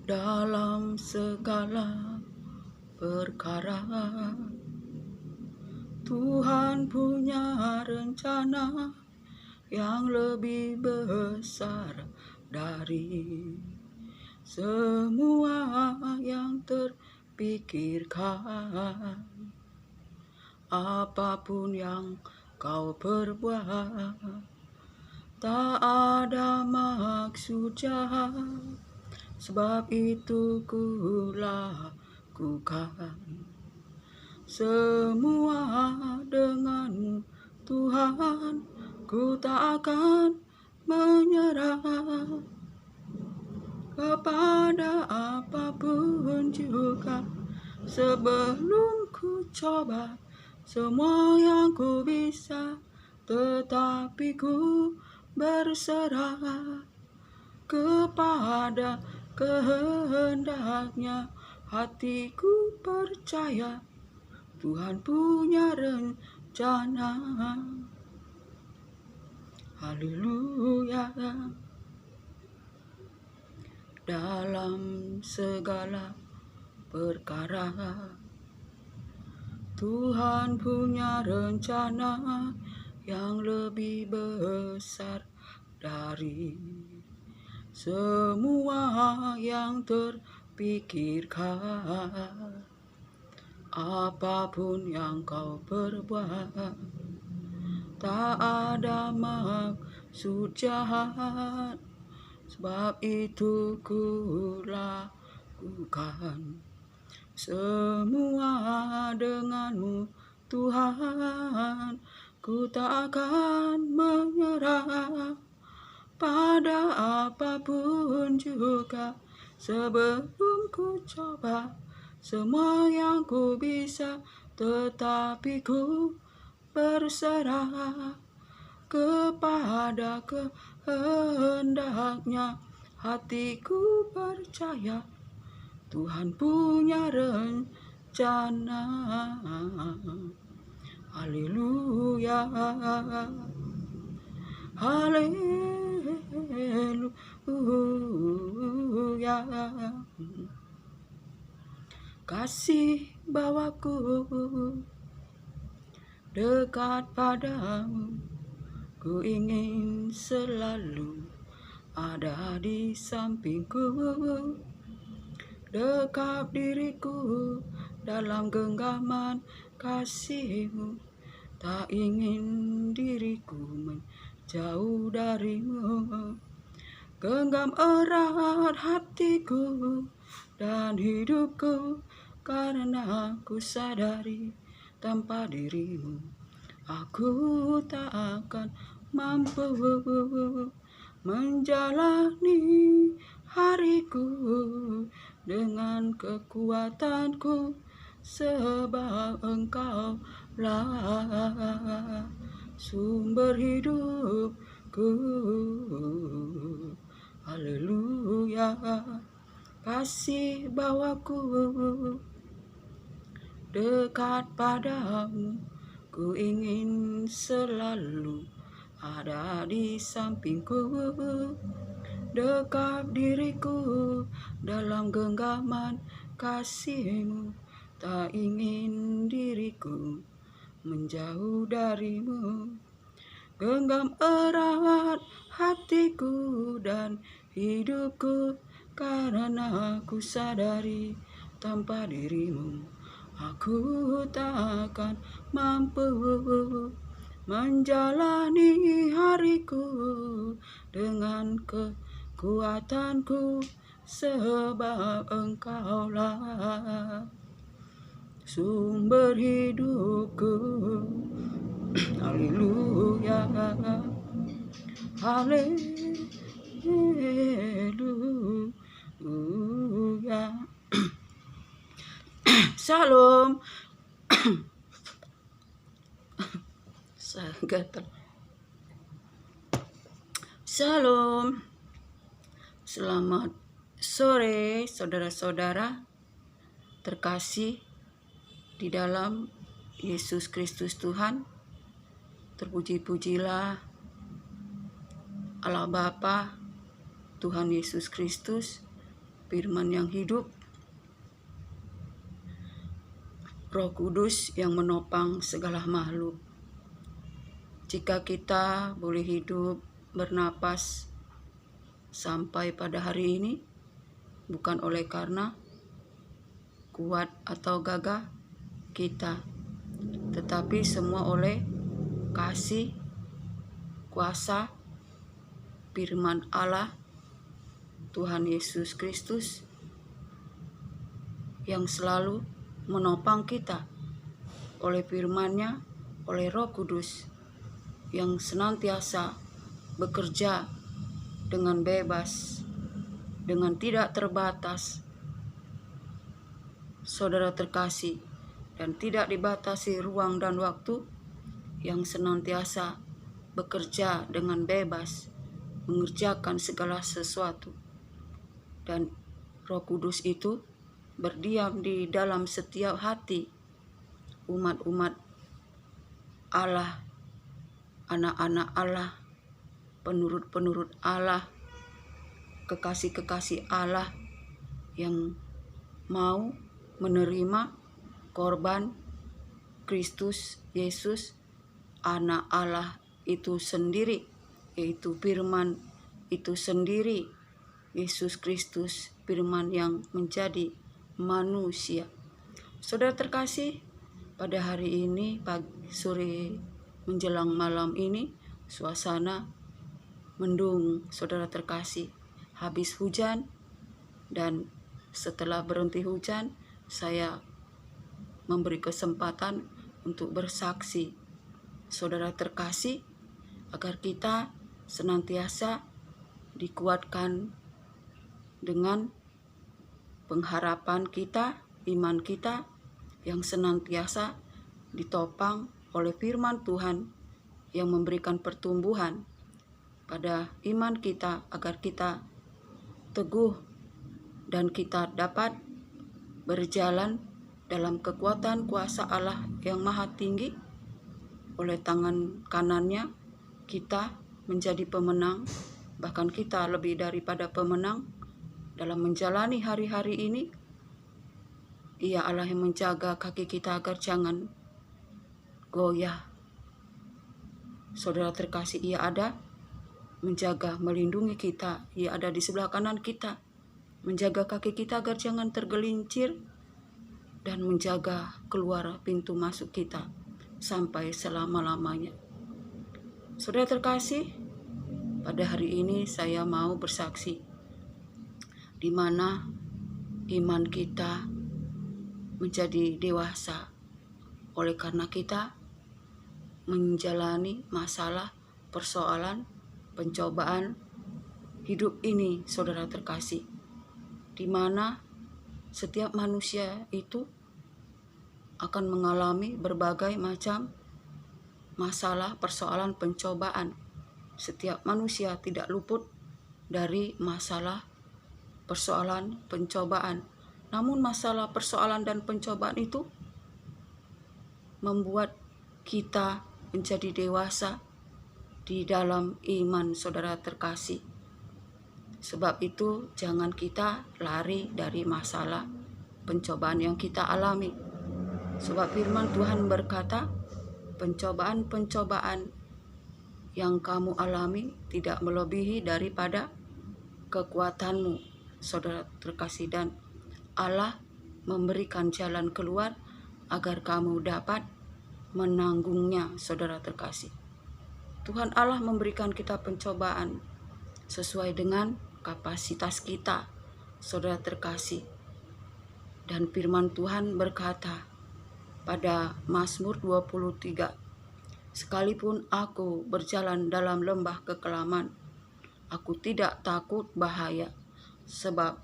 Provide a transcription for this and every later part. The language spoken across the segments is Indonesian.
dalam segala perkara. Tuhan punya rencana yang lebih besar dari semua yang terpikirkan. Apapun yang kau perbuat, tak ada maksud jahat, sebab itu ku lakukan semua denganmu Tuhan. Ku tak akan menyerah kepada apapun juga, sebelum ku coba semua yang ku bisa, tetapi ku berserah kepada kehendaknya. Hatiku percaya Tuhan punya rencana. Haleluya. Dalam segala perkara, Tuhan punya rencana yang lebih besar dari semua yang terpikirkan. Apapun yang kau perbuat, tak ada maksud jahat, sebab itu ku lakukan semua denganmu Tuhan. Ku tak akan menyerah pada apapun juga, sebelum ku coba semua yang ku bisa, tetapi ku berserah kepada kehendaknya. Hatiku percaya Tuhan punya rencana. Haleluya. Haleluya. Kasih bawaku dekat padamu, ku ingin selalu ada di sampingku. Dekat diriku dalam genggaman kasihmu, tak ingin diriku menjauh darimu. Genggam erat hatiku dan hidupku, karena aku sadari tanpa dirimu aku tak akan mampu menjalani hariku dengan kekuatanku, sebab Engkaulah sumber hidupku. Haleluya. Kasih bawaku dekat padamu, ku ingin selalu ada di sampingku. Dekat diriku dalam genggaman kasihmu, tak ingin diriku menjauh darimu. Genggam erat hatiku dan hidupku, karena aku sadari tanpa dirimu aku tak akan mampu menjalani hariku dengan kekuatanku, sebab Engkaulah sumber hidupku. Haleluya. Haleluya. Shalom. Shalom. Selamat sore saudara-saudara terkasih di dalam Yesus Kristus Tuhan. Terpuji-pujilah Allah Bapa, Tuhan Yesus Kristus, firman yang hidup, Roh Kudus yang menopang segala makhluk. Jika kita boleh hidup, bernapas sampai pada hari ini, bukan oleh karena kuat atau gagah kita, tetapi semua oleh kasih, kuasa, firman Allah, Tuhan Yesus Kristus yang selalu menopang kita oleh firman-Nya, oleh Roh Kudus yang senantiasa bekerja dengan bebas, dengan tidak terbatas, saudara terkasih, dan tidak dibatasi ruang dan waktu, yang senantiasa bekerja dengan bebas, mengerjakan segala sesuatu. Dan Roh Kudus itu berdiam di dalam setiap hati umat-umat Allah, anak-anak Allah, penurut-penurut Allah, kekasih-kekasih Allah yang mau menerima korban Kristus Yesus, anak Allah itu sendiri, yaitu firman itu sendiri, Yesus Kristus, firman yang menjadi manusia. Saudara terkasih, pada hari ini, pagi, sore, menjelang malam ini, suasana mendung, saudara terkasih. Habis hujan, dan setelah berhenti hujan, saya memberi kesempatan untuk bersaksi, saudara terkasih, agar kita senantiasa dikuatkan dengan pengharapan kita, iman kita yang senantiasa ditopang oleh firman Tuhan yang memberikan pertumbuhan pada iman kita, agar kita teguh dan kita dapat berjalan dalam kekuatan kuasa Allah yang maha tinggi. Oleh tangan kanannya kita menjadi pemenang, bahkan kita lebih daripada pemenang dalam menjalani hari-hari ini. Ia Allah yang menjaga kaki kita agar jangan goyah. Saudara terkasih, Ia ada menjaga, melindungi kita. Ia ada di sebelah kanan kita, menjaga kaki kita agar jangan tergelincir, dan menjaga keluar pintu masuk kita sampai selama-lamanya. Saudara terkasih, pada hari ini saya mau bersaksi di mana iman kita menjadi dewasa oleh karena kita menjalani masalah, persoalan, pencobaan hidup ini, saudara terkasih, di mana setiap manusia itu akan mengalami berbagai macam masalah, persoalan, pencobaan. Setiap manusia tidak luput dari masalah, persoalan, pencobaan. Namun masalah, persoalan, dan pencobaan itu membuat kita menjadi dewasa di dalam iman, saudara terkasih. Sebab itu jangan kita lari dari masalah, pencobaan yang kita alami. Sebab firman Tuhan berkata, pencobaan-pencobaan yang kamu alami tidak melebihi daripada kekuatanmu, saudara terkasih, dan Allah memberikan jalan keluar agar kamu dapat menanggungnya, saudara terkasih. Tuhan Allah memberikan kita pencobaan sesuai dengan kapasitas kita, saudara terkasih. Dan firman Tuhan berkata pada Mazmur 23, sekalipun aku berjalan dalam lembah kekelaman, aku tidak takut bahaya, sebab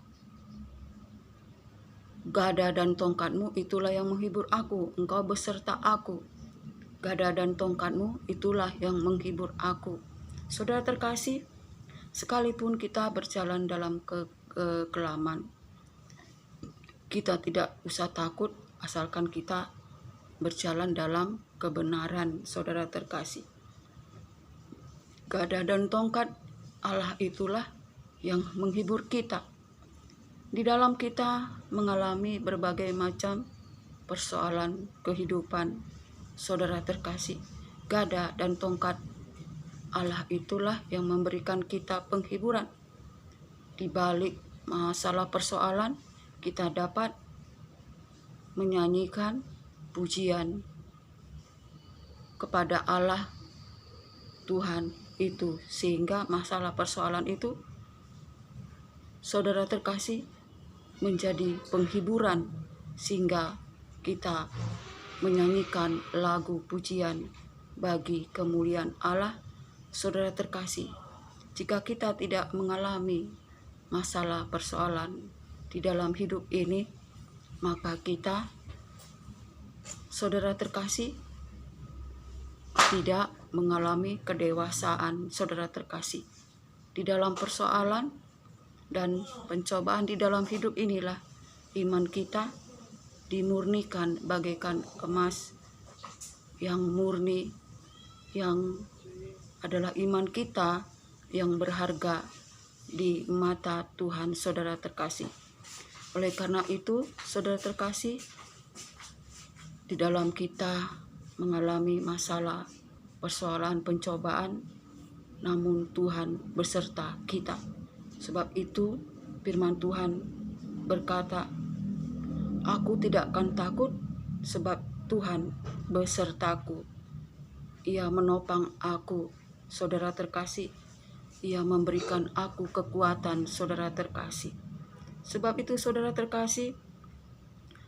gada dan tongkatmu itulah yang menghibur aku. Engkau beserta aku. Gada dan tongkatmu itulah yang menghibur aku. Saudara terkasih, sekalipun kita berjalan dalam kekelaman, kita tidak usah takut asalkan kita berjalan dalam kebenaran, saudara terkasih. Gada dan tongkat Allah itulah yang menghibur kita. Di dalam kita mengalami berbagai macam persoalan kehidupan, saudara terkasih, gada dan tongkat Allah itulah yang memberikan kita penghiburan. Di balik masalah persoalan, kita dapat menyanyikan pujian kepada Allah Tuhan itu, sehingga masalah persoalan itu, saudara terkasih, menjadi penghiburan, sehingga kita menyanyikan lagu pujian bagi kemuliaan Allah. Saudara terkasih, jika kita tidak mengalami masalah persoalan di dalam hidup ini, maka kita, saudara terkasih, tidak mengalami kedewasaan. Saudara terkasih, di dalam persoalan dan pencobaan di dalam hidup inilah iman kita dimurnikan bagaikan emas yang murni, yang adalah iman kita yang berharga di mata Tuhan, saudara terkasih. Oleh karena itu, saudara terkasih, di dalam kita mengalami masalah, persoalan, pencobaan, namun Tuhan beserta kita. Sebab itu firman Tuhan berkata, "Aku tidak akan takut, sebab Tuhan besertaku. Ia menopang aku." Saudara terkasih, Ia memberikan aku kekuatan, saudara terkasih. Sebab itu, saudara terkasih,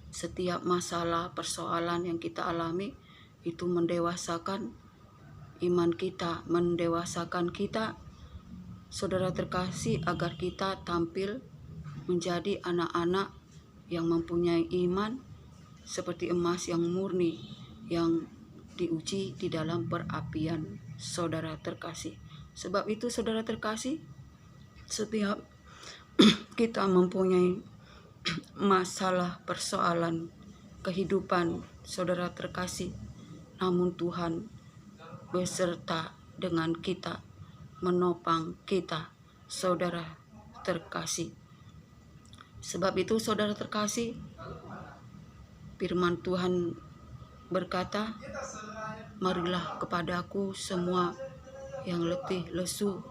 setiap masalah persoalan yang kita alami itu mendewasakan iman kita, mendewasakan kita, saudara terkasih, agar kita tampil menjadi anak-anak yang mempunyai iman seperti emas yang murni, yang diuji di dalam perapian, saudara terkasih. Sebab itu, saudara terkasih, setiap kita mempunyai masalah persoalan kehidupan, saudara terkasih, namun Tuhan beserta dengan kita, menopang kita, saudara terkasih. Sebab itu, saudara terkasih, firman Tuhan berkata, "Marilah kepadaku semua yang letih, lesu,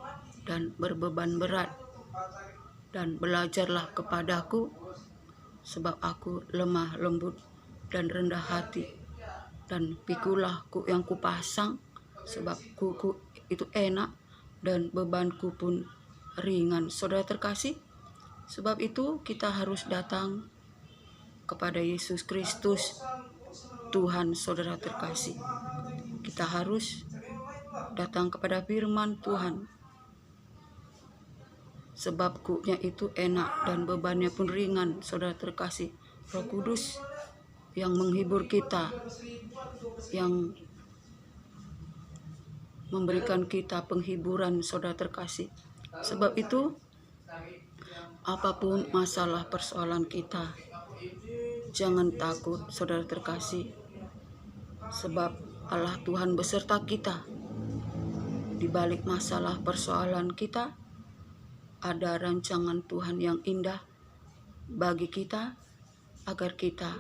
dan berbeban berat, dan belajarlah kepadaku, sebab aku lemah lembut dan rendah hati, dan pikulah yang kupasang, sebab kuku itu enak dan bebanku pun ringan." Saudara terkasih, sebab itu kita harus datang kepada Yesus Kristus Tuhan, saudara terkasih. Kita harus datang kepada firman Tuhan, sebab kuknya itu enak dan bebannya pun ringan, saudara terkasih. Roh Kudus yang menghibur kita, yang memberikan kita penghiburan, saudara terkasih. Sebab itu, apapun masalah persoalan kita, jangan takut, saudara terkasih, sebab Allah Tuhan beserta kita. Di balik masalah persoalan kita, ada rancangan Tuhan yang indah bagi kita, agar kita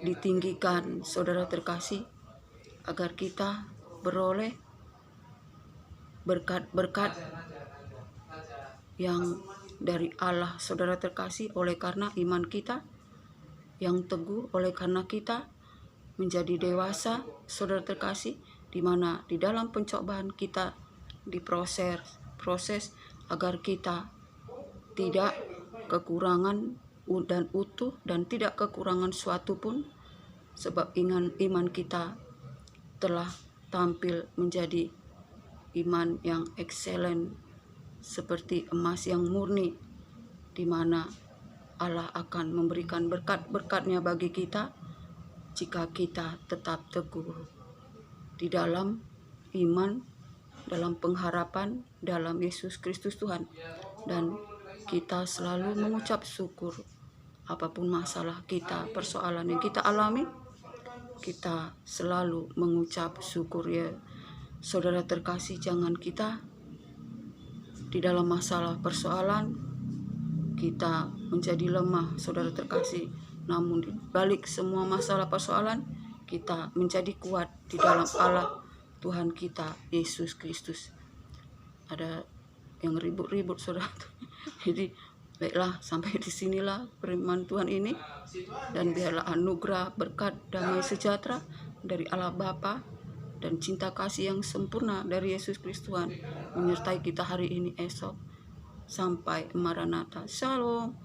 ditinggikan, saudara terkasih, agar kita beroleh berkat-berkat yang dari Allah, saudara terkasih, oleh karena iman kita yang teguh, oleh karena kita menjadi dewasa, saudara terkasih, di mana di dalam pencobaan kita diproses agar kita tidak kekurangan dan utuh, dan tidak kekurangan suatu pun, sebab iman kita telah tampil menjadi iman yang excellent, seperti emas yang murni, di mana Allah akan memberikan berkat-berkatnya bagi kita jika kita tetap teguh di dalam iman, dalam pengharapan dalam Yesus Kristus Tuhan. Dan kita selalu mengucap syukur apapun masalah kita, persoalan yang kita alami, kita selalu mengucap syukur, ya saudara terkasih. Jangan kita di dalam masalah persoalan kita menjadi lemah, saudara terkasih. Namun di balik semua masalah persoalan, kita menjadi kuat di dalam Allah Tuhan kita Yesus Kristus. Ada yang ribut-ribut, saudara. Jadi baiklah, sampai di sinilah firman Tuhan ini, dan biarlah anugerah, berkat, damai sejahtera dari Allah Bapa dan cinta kasih yang sempurna dari Yesus Kristus Tuhan menyertai kita hari ini, esok, sampai Maranatha. Shalom.